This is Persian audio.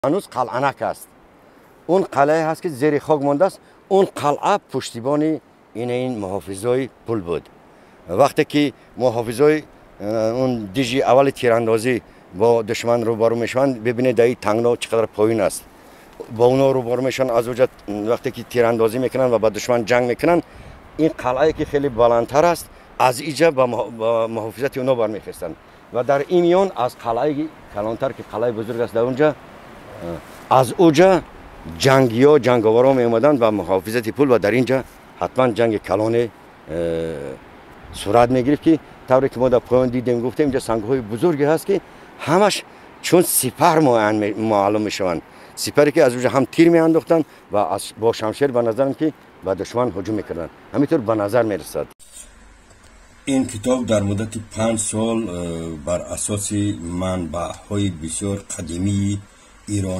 هنوز قلعه است. اون قلعه هست که زیر خاک مانده است. اون قلعه پشتیبان این محافظای پل بود. وقتی که محافظای اون دیجی اول تیراندازی با دشمن روبرو میشن، ببینید این تنگنا چقدر پایین است. با اونا روبرو میشن، از وجه وقتی که تیراندازی میکنن و با دشمن جنگ میکنن، این قلعه که خیلی بلندتر است از اینجا با محافظت اونا برمیخواستن و در این میان از قلعه کلانتر که قلعه بزرگ است در اونجا، از اونجا جنگیا جنگاورا می اومدن و محافظت پل و در اینجا حتما جنگ کلان صورت میگرفت که طوری که ما در پایان دیدیم گفتیم اینجا سنگ‌های بزرگی هست که همش چون سپر معلوم میشوند. سپری که از اونجا هم تیر میانداختن و با شمشیر به نظرم که به دشمن هجوم میکردن. همینطور به نظر میرسد. این کتاب در مدت 5 سال بر اساس منبع‌های بسیار قدیمی ایرانی